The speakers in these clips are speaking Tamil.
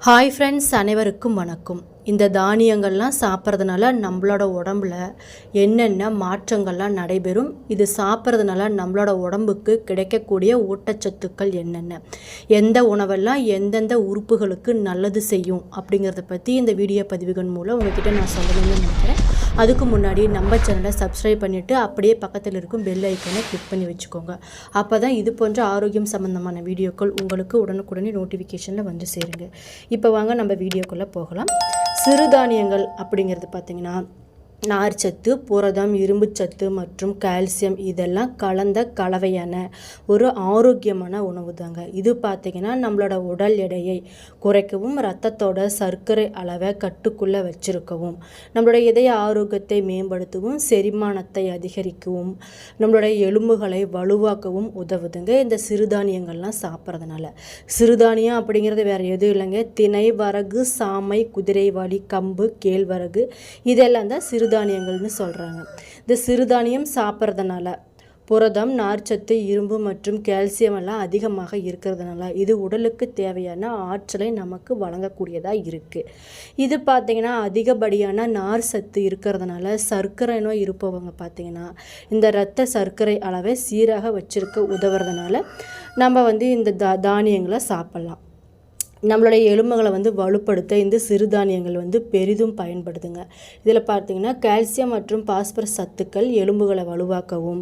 ஹாய் ஃப்ரெண்ட்ஸ், அனைவருக்கும் வணக்கம். இந்த தானியங்கள்லாம் சாப்பிட்றதுனால நம்மளோட உடம்புல என்னென்ன மாற்றங்கள்லாம் நடைபெறும், இது சாப்பிட்றதுனால நம்மளோட உடம்புக்கு கிடைக்கக்கூடிய ஊட்டச்சத்துக்கள் என்னென்ன, எந்த உணவெல்லாம் எந்தெந்த உறுப்புகளுக்கு நல்லது செய்யும் அப்படிங்கிறத பற்றி இந்த வீடியோ பதிவுகள் மூலம் உங்ககிட்ட நான் சொல்லணும்னு நினைக்கிறேன். அதுக்கு முன்னாடி நம்ம சேனலை சப்ஸ்கிரைப் பண்ணிவிட்டு அப்படியே பக்கத்தில் இருக்கும் பெல் ஐக்கனை கிளிக் பண்ணி வச்சுக்கோங்க. அப்போ தான் இது போன்ற ஆரோக்கியம் சம்மந்தமான வீடியோக்கள் உங்களுக்கு உடனுக்குடனே நோட்டிஃபிகேஷனில் வந்து சேருங்க. இப்போ வாங்க நம்ம வீடியோக்குள்ளே போகலாம். சிறுதானியங்கள் அப்படிங்கிறது பார்த்திங்கன்னா நார்ச்சத்து, புரதம், இரும்புச்சத்து மற்றும் கால்சியம் இதெல்லாம் கலந்த கலவையான ஒரு ஆரோக்கியமான உணவு தாங்க. இது பார்த்திங்கன்னா நம்மளோட உடல் எடையை குறைக்கவும், இரத்தத்தோட சர்க்கரை அளவை கட்டுக்குள்ளே வச்சிருக்கவும், நம்மளோட இதய ஆரோக்கியத்தை மேம்படுத்தவும், செரிமானத்தை அதிகரிக்கவும், நம்மளோட எலும்புகளை வலுவாக்கவும் உதவுதுங்க இந்த சிறுதானியங்கள்லாம் சாப்பிட்றதுனால. சிறுதானியம் அப்படிங்கிறது வேறு எதுவும் இல்லைங்க, திணை, வரகு, சாமை, குதிரைவாலி, கம்பு, கேழ்வரகு இதெல்லாம் தான் சிறுதானியங்கள்னு சொல்கிறாங்க. இந்த சிறுதானியம் சாப்பிட்றதுனால புரதம், நார்ச்சத்து, இரும்பு மற்றும் கால்சியம் எல்லாம் அதிகமாக இருக்கிறதுனால இது உடலுக்கு தேவையான ஆற்றலை நமக்கு வழங்கக்கூடியதாக இருக்குது. இது பார்த்திங்கன்னா அதிகப்படியான நார் சத்து இருக்கிறதுனால சர்க்கரை நோய் இருப்பவங்க பார்த்திங்கன்னா இந்த இரத்த சர்க்கரை அளவை சீராக வச்சிருக்க உதவுறதுனால நம்ம இந்த தானியங்களை சாப்பிட்லாம். நம்மளுடைய எலும்புகளை வலுப்படுத்த இந்த சிறுதானியங்கள் பெரிதும் பயன்படுதுங்க. இதில் பார்த்திங்கன்னா கால்சியம் மற்றும் பாஸ்பரஸ் சத்துக்கள் எலும்புகளை வலுவாக்கவும்,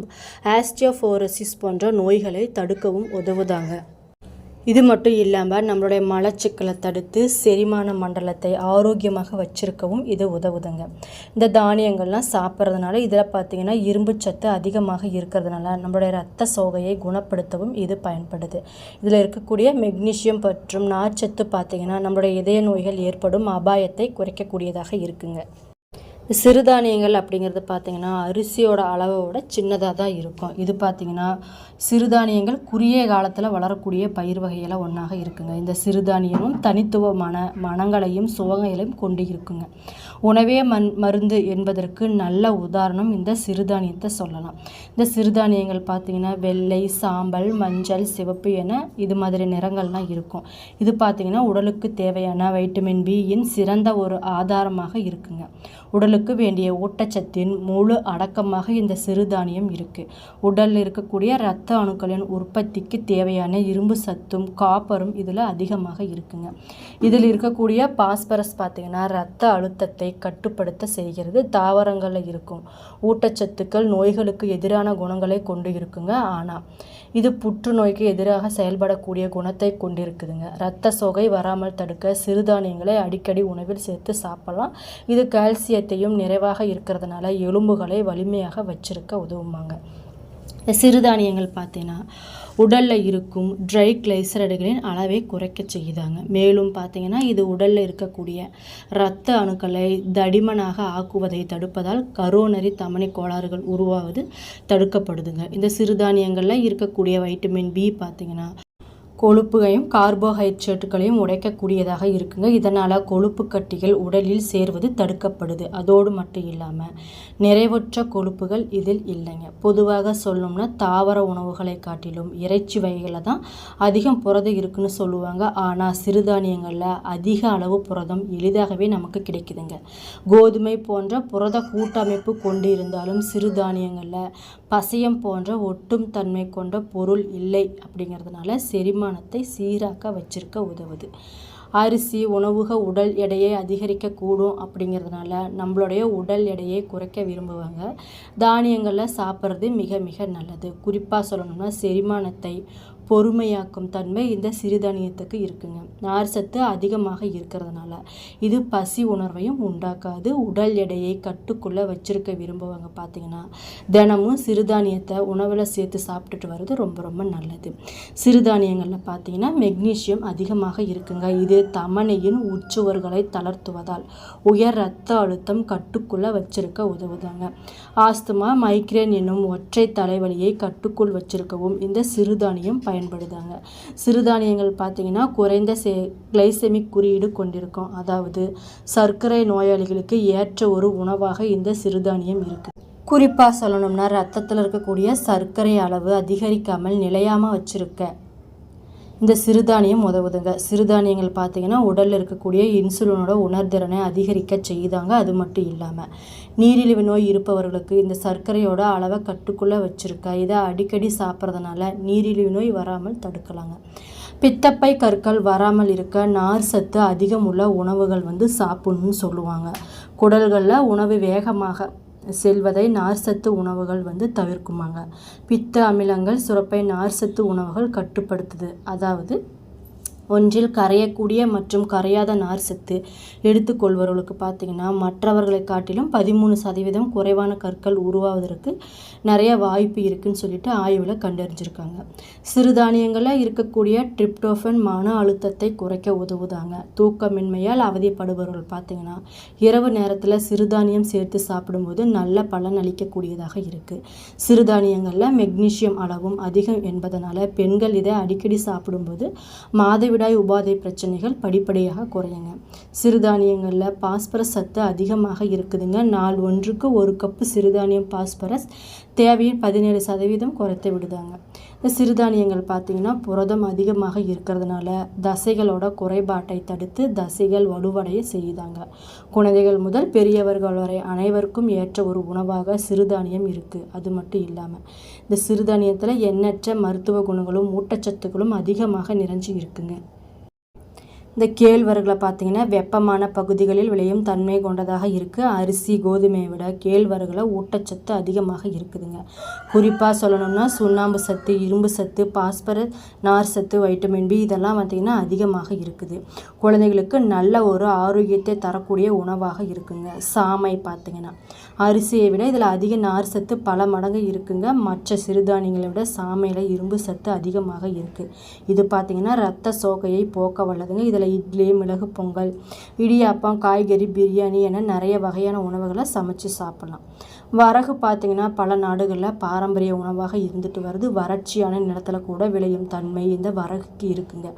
ஆஸ்டியோபோரோசிஸ் போன்ற நோய்களை தடுக்கவும் உதவுதாங்க. இது மட்டும் இல்லாமல் நம்மளுடைய மலச்சிக்கலை தடுத்து செரிமான மண்டலத்தை ஆரோக்கியமாக வச்சிருக்கவும் இது உதவுதுங்க. இந்த தானியங்கள்லாம் சாப்பிட்றதுனால இதில் பார்த்திங்கன்னா இரும்பு சத்து அதிகமாக இருக்கிறதுனால நம்மளுடைய இரத்த சோகையை குணப்படுத்தவும் இது பயன்படுது. இதில் இருக்கக்கூடிய மெக்னீசியம் மற்றும் நார்ச்சத்து பார்த்திங்கன்னா நம்மளுடைய இதய நோய்கள் ஏற்படும் அபாயத்தை குறைக்கக்கூடியதாக இருக்குங்க. சிறுதானியங்கள் அப்படிங்கிறது பார்த்திங்கன்னா அரிசியோட அளவோட சின்னதாக தான் இருக்கும். இது பார்த்திங்கன்னா சிறுதானியங்கள் குறுகிய காலத்தில் வளரக்கூடிய பயிர் வகையில் ஒன்றாக இருக்குங்க. இந்த சிறுதானியமும் தனித்துவமான மனங்களையும் சுவைகளையும் கொண்டு இருக்குங்க. உணவே மருந்து என்பதற்கு நல்ல உதாரணம் இந்த சிறுதானியத்தை சொல்லலாம். இந்த சிறுதானியங்கள் பார்த்திங்கன்னா வெள்ளை, சாம்பல், மஞ்சள், சிவப்பு என இது மாதிரி நிறங்கள்லாம் இருக்கும். இது பார்த்திங்கன்னா உடலுக்கு தேவையான வைட்டமின் பியின் சிறந்த ஒரு ஆதாரமாக இருக்குங்க. உடலுக்கு வேண்டிய ஊட்டச்சத்தின் முழு அடக்கமாக இந்த சிறுதானியம் இருக்குது. உடலில் இருக்கக்கூடிய இரத்த அணுக்களின் உற்பத்திக்கு தேவையான இரும்பு சத்தும் காப்பரும் இதில் அதிகமாக இருக்குங்க. இதில் இருக்கக்கூடிய பாஸ்பரஸ் பார்த்திங்கன்னா இரத்த அழுத்தத்தை கட்டுப்படுத்த செய்கிறது. தாவரங்களில் இருக்கும் ஊட்டச்சத்துக்கள் நோய்களுக்கு எதிரான குணங்களை கொண்டு இருக்குங்க. ஆனால் இது புற்றுநோய்க்கு எதிராக செயல்படக்கூடிய குணத்தை கொண்டிருக்குதுங்க. இரத்த சோகை வராமல் தடுக்க சிறுதானியங்களை அடிக்கடி உணவில் சேர்த்து சாப்பிடலாம். இது கால்சியத்தையும் நிறைவாக இருக்கிறதுனால எலும்புகளை வலிமையாக வச்சிருக்க உதவுமாங்க. சிறுதானியங்கள் பார்த்தீங்கன்னா உடலில் இருக்கும் ட்ரை கிளைசரைடுகளின் அளவை குறைக்க செய்யுதாங்க. மேலும் பார்த்தீங்கன்னா இது உடலில் இருக்கக்கூடிய இரத்த அணுக்களை தடிமனாக ஆக்குவதை தடுப்பதால் கரோனரி தமனி கோளாறுகள் உருவாவது தடுக்கப்படுதுங்க. இந்த சிறுதானியங்களில் இருக்கக்கூடிய வைட்டமின் பி பார்த்தீங்கன்னா கொழுப்புகளையும் கார்போஹைட்ரேட்டுகளையும் உடைக்கக்கூடியதாக இருக்குங்க. இதனால் கொழுப்பு கட்டிகள் உடலில் சேர்வது தடுக்கப்படுது. அதோடு மட்டும் இல்லாமல் நிறைவற்ற கொழுப்புகள் இதில் இல்லைங்க. பொதுவாக சொல்லணும்னா தாவர உணவுகளை காட்டிலும் இறைச்சி வகைகளில் தான் அதிகம் புரதம் இருக்குன்னு சொல்லுவாங்க. ஆனால் சிறுதானியங்களில் அதிக அளவு புரதம் எளிதாகவே நமக்கு கிடைக்குதுங்க. கோதுமை போன்ற புரத கூட்டமைப்பு கொண்டு இருந்தாலும் சிறுதானியங்களில் பசையம் போன்ற ஒட்டும் தன்மை கொண்ட பொருள் இல்லை. அப்படிங்கிறதுனால செரிமானத்தை சீராக்க வச்சிருக்க உதவுது. அரிசி உணவுக உடல் எடையை அதிகரிக்கக்கூடும். அப்படிங்கிறதுனால நம்மளுடைய உடல் எடையை குறைக்க விரும்புவாங்க. தானியங்களில் சாப்பிட்றது மிக மிக நல்லது. குறிப்பாக சொல்லணும்னா செரிமானத்தை பொறுமையாக்கும் தன்மை இந்த சிறுதானியத்துக்கு இருக்குங்க. நார் சத்து அதிகமாக இருக்கிறதுனால இது பசி உணர்வையும் உண்டாக்காது. உடல் எடையை கட்டுக்குள்ளே வச்சிருக்க விரும்புவாங்க. பார்த்திங்கன்னா தினமும் சிறுதானியத்தை உணவில் சேர்த்து சாப்பிட்டுட்டு வர்றது ரொம்ப ரொம்ப நல்லது. சிறுதானியங்களில் பார்த்திங்கன்னா மெக்னீசியம் அதிகமாக இருக்குங்க. இது தமனியின் உச்சுவர்களை தளர்த்துவதால் உயர் இரத்த அழுத்தம் கட்டுக்குள்ளே வச்சிருக்க உதவுதாங்க. ஆஸ்துமா, மைக்ரேன் என்னும் ஒற்றை தலைவலியை கட்டுக்குள் வச்சிருக்கவும் இந்த சிறுதானியம் பயன்படுதாங்க. சிறுதானியங்கள் பார்த்திங்கன்னா குறைந்த கிளைசெமிக் குறியீடு கொண்டிருக்கும். அதாவது சர்க்கரை நோயாளிகளுக்கு ஏற்ற ஒரு உணவாக இந்த சிறுதானியம் இருக்குது. குறிப்பாக சொல்லணும்னா ரத்தத்தில் இருக்கக்கூடிய சர்க்கரை அளவு அதிகரிக்காமல் நிலையாமல் வச்சிருக்க இந்த சிறுதானியம் உதவுதுங்க. சிறுதானியங்கள் பார்த்திங்கன்னா உடலில் இருக்கக்கூடிய இன்சுலினோட உணர்திறனை அதிகரிக்க செய்தாங்க. அது மட்டும் இல்லாமல் நீரிழிவு நோய் இருப்பவர்களுக்கு இந்த சர்க்கரையோட அளவை கட்டுக்குள்ளே வச்சுருக்க இதை அடிக்கடி சாப்பிட்றதுனால நீரிழிவு நோய் வராமல் தடுக்கலாங்க. பித்தப்பை கற்கள் வராமல் இருக்க நார் சத்து அதிகம் உள்ள உணவுகள் சாப்பிடணும்னு சொல்லுவாங்க. குடல்களில் உணவு வேகமாக செல்வதை நார்சத்து உணவுகள் தவிர்க்குமாங்க. பித்த அமிலங்கள் சுரப்பை நார்சத்து உணவுகள் கட்டுப்படுத்துது. அதாவது ஒன்றில் கரையக்கூடிய மற்றும் கரையாத நார் சத்து எடுத்துக்கொள்வர்களுக்கு பார்த்திங்கன்னா மற்றவர்களை காட்டிலும் 13% குறைவான கற்கள் உருவாவதற்கு நிறைய வாய்ப்பு இருக்குதுன்னு சொல்லிட்டு ஆய்வில் கண்டறிஞ்சிருக்காங்க. சிறுதானியங்களில் இருக்கக்கூடிய ட்ரிப்டோஃபன் மன அழுத்தத்தை குறைக்க உதவுதாங்க. தூக்கமின்மையால் அவதிப்படுபவர்கள் பார்த்திங்கன்னா இரவு நேரத்தில் சிறுதானியம் சேர்த்து சாப்பிடும்போது நல்ல பலன் அளிக்கக்கூடியதாக இருக்குது. சிறுதானியங்களில் மெக்னீசியம் அளவும் அதிகம் என்பதனால பெண்கள் இதை அடிக்கடி சாப்பிடும்போது மாதவிடாய் உபாதை பிரச்சனைகள் படிப்படியாக குறையுங்க. சிறுதானியங்களில் பாஸ்பரஸ் சத்து அதிகமாக இருக்குதுங்க. நாள் ஒன்றுக்கு 1 கப்பு சிறுதானியம் பாஸ்பரஸ் தேவையின் 17% குறைத்து விடுதாங்க. இந்த சிறுதானியங்கள் பார்த்திங்கன்னா புரதம் அதிகமாக இருக்கிறதுனால தசைகளோட குறைபாட்டை தடுத்து தசைகள் வலுவடைய செய்யுதாங்க. குழந்தைகள் முதல் பெரியவர்கள் வரை அனைவருக்கும் ஏற்ற ஒரு உணவாக சிறுதானியம் இருக்குது. அது மட்டும் இல்லாமல் இந்த சிறுதானியத்தில் எண்ணற்ற மருத்துவ குணங்களும் ஊட்டச்சத்துக்களும் அதிகமாக நிறைஞ்சி இருக்குங்க. இந்த கேழ்வரகுல பார்த்திங்கன்னா வெப்பமான பகுதிகளில் விளையும் தன்மை கொண்டதாக இருக்குது. அரிசி கோதுமையை விட கேழ்வரகுல ஊட்டச்சத்து அதிகமாக இருக்குதுங்க. குறிப்பாக சொல்லணும்னா சுண்ணாம்பு சத்து, இரும்பு சத்து, பாஸ்பரஸ், நார் சத்து, வைட்டமின் பி இதெல்லாம் பார்த்திங்கன்னா அதிகமாக இருக்குது. குழந்தைகளுக்கு நல்ல ஒரு ஆரோக்கியத்தை தரக்கூடிய உணவாக இருக்குங்க. சாமை பார்த்திங்கன்னா அரிசியை விட இதில் அதிக நார் சத்து பல மடங்கு இருக்குங்க. மற்ற சிறுதானியங்களை விட சாமையில் இரும்பு சத்து அதிகமாக இருக்குது. இது பார்த்திங்கன்னா இரத்த சோகையை போக்க வல்லதுங்க. இதில் இட்லி, மிளகு பொங்கல், இடியாப்பம், காய்கறி, பிரியாணி என நிறைய வகையான உணவுகளை சமைச்சு சாப்பிடலாம். வரகு பார்த்திங்கன்னா பல நாடுகளில் பாரம்பரிய உணவாக இருந்துட்டு வருது. வறட்சியான நிலத்தில் கூட விளையும் தன்மை இந்த வரகுக்கு இருக்குங்க.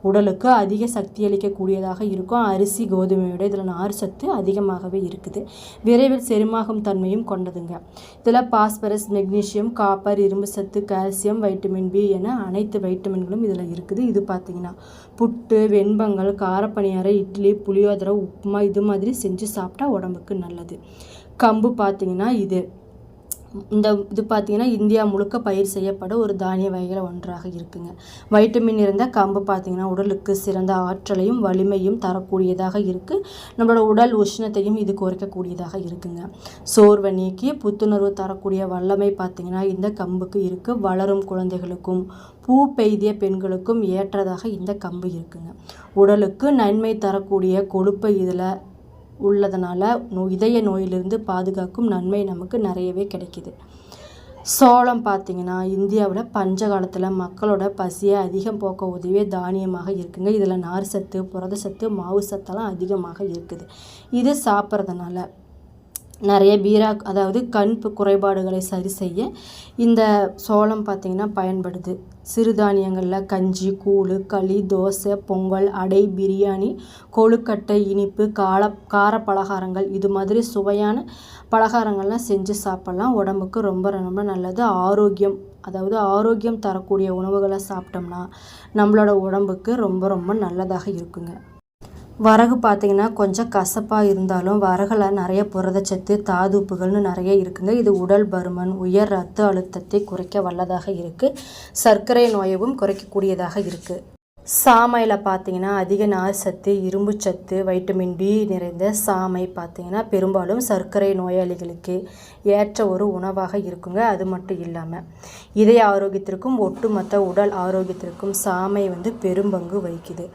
உடலுக்கு அதிக சக்தி அளிக்கக்கூடியதாக இருக்கும். அரிசி கோதுமையை விட இதில் நார் சத்து அதிகமாகவே இருக்குது. விரைவில் செரிமாகும் தன்மையும் கொண்டதுங்க. இதில் பாஸ்பரஸ், மெக்னீசியம், காப்பர், இரும்பு சத்து, கால்சியம், வைட்டமின் பி என அனைத்து வைட்டமின்களும் இதில் இருக்குது. இது பார்த்திங்கன்னா புட்டு, வெண்பங்கள், காரப்பணியாரம், இட்லி, புளியோதரை, உப்புமா இது மாதிரி செஞ்சு சாப்பிட்டா உடம்புக்கு நல்லது. கம்பு பார்த்திங்கன்னா இது பார்த்திங்கன்னா இந்தியா முழுக்க பயிர் செய்யப்பட ஒரு தானிய வகைகள் ஒன்றாக இருக்குங்க. வைட்டமின் நிறைந்த கம்பு பார்த்திங்கன்னா உடலுக்கு சிறந்த ஆற்றலையும் வலிமையும் தரக்கூடியதாக இருக்குது. நம்மளோட உடல் உஷ்ணத்தையும் இது குறைக்கக்கூடியதாக இருக்குங்க. சோர்வை நீக்கி புத்துணர்வு தரக்கூடிய வல்லமை பார்த்திங்கன்னா இந்த கம்புக்கு இருக்குது. வளரும் குழந்தைகளுக்கும் பூ பெய்திய பெண்களுக்கும் ஏற்றதாக இந்த கம்பு இருக்குங்க. உடலுக்கு நன்மை தரக்கூடிய கொழுப்பை இதில் உள்ளதனால இதய நோயிலிருந்து பாதுகாக்கும் நன்மை நமக்கு நிறையவே கிடைக்கிது. சோளம் பார்த்திங்கன்னா இந்தியாவில் பஞ்ச காலத்தில் மக்களோட பசியை அதிகம் போக்க உதவிய தானியமாக இருக்குங்க. இதில் நார் சத்து, புரத சத்து, மாவு சத்தெல்லாம் அதிகமாக இருக்குது. இது சாப்பிட்றதுனால நிறைய அதாவது கண் குறைபாடுகளை சரி செய்ய இந்த சோளம் பார்த்திங்கன்னா பயன்படுது. சிறுதானியங்களில் கஞ்சி, கூழ், களி, தோசை, பொங்கல், அடை, பிரியாணி, கொழுக்கட்டை, இனிப்பு, கார பலகாரங்கள் இது மாதிரி சுவையான பலகாரங்கள்லாம் செஞ்சு சாப்பிட்லாம். உடம்புக்கு ரொம்ப ரொம்ப நல்லது. ஆரோக்கியம் தரக்கூடிய உணவுகளை சாப்பிட்டோம்னா நம்மளோட உடம்புக்கு ரொம்ப ரொம்ப நல்லதாக இருக்குங்க. வரகு பார்த்திங்கன்னா கொஞ்சம் கசப்பாக இருந்தாலும் வரகுல நிறைய புரதச்சத்து, தாதுப்புகள்னு நிறைய இருக்குங்க. இது உடல் பருமன், உயர் இரத்த அழுத்தத்தை குறைக்க வல்லதாக இருக்குது. சர்க்கரை நோயவும் குறைக்கக்கூடியதாக இருக்குது. சாமையில் பார்த்திங்கன்னா அதிக நார் சத்து, இரும்பு சத்து, வைட்டமின் பி நிறைந்த சாமை பார்த்திங்கன்னா பெரும்பாலும் சர்க்கரை நோயாளிகளுக்கு ஏற்ற ஒரு உணவாக இருக்குங்க. அது மட்டும் இல்லாமல் இதய ஆரோக்கியத்திற்கும் ஒட்டுமொத்த உடல் ஆரோக்கியத்திற்கும் சாமை பெரும்பங்கு வகிக்குது.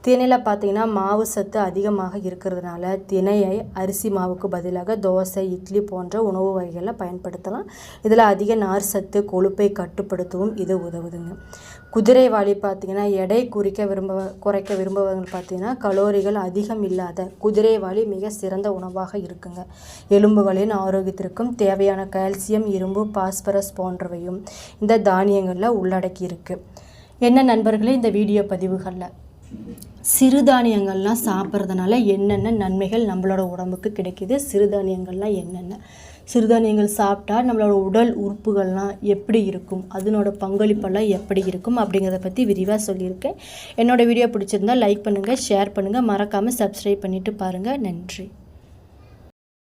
திணையில் பார்த்திங்கன்னா மாவு சத்து அதிகமாக இருக்கிறதுனால திணையை அரிசி மாவுக்கு பதிலாக தோசை, இட்லி போன்ற உணவு வகைகளில் பயன்படுத்தலாம். இதில் அதிக நார் சத்து, கொழுப்பை கட்டுப்படுத்தவும் இது உதவுதுங்க. குதிரைவாலி பார்த்திங்கன்னா எடை குறைக்க விரும்புபவங்க பார்த்திங்கன்னா கலோரிகள் அதிகம் இல்லாத குதிரைவாலி மிக சிறந்த உணவாக இருக்குங்க. எலும்புகளின் ஆரோக்கியத்திற்கும் தேவையான கால்சியம், இரும்பு, பாஸ்பரஸ் போன்றவையும் இந்த தானியங்களில் உள்ளடக்கி இருக்குது. என்ன நண்பர்களே, இந்த வீடியோ பதிவுகளில் சிறுதானியங்கள்லாம் சாப்பிட்றதுனால என்னென்ன நன்மைகள் நம்மளோட உடம்புக்கு கிடைக்கிது, சிறுதானியங்கள்லாம் என்னென்ன சிறுதானியங்கள் சாப்பிட்டா நம்மளோட உடல் உறுப்புகள்லாம் எப்படி இருக்கும், அதனோட பங்களிப்பெல்லாம் எப்படி இருக்கும் அப்படிங்கிறத பற்றி விரிவாக சொல்லியிருக்கேன். என்னோடய வீடியோ பிடிச்சிருந்தால் லைக் பண்ணுங்கள், ஷேர் பண்ணுங்கள், மறக்காமல் சப்ஸ்கிரைப் பண்ணிவிட்டு பாருங்கள். நன்றி.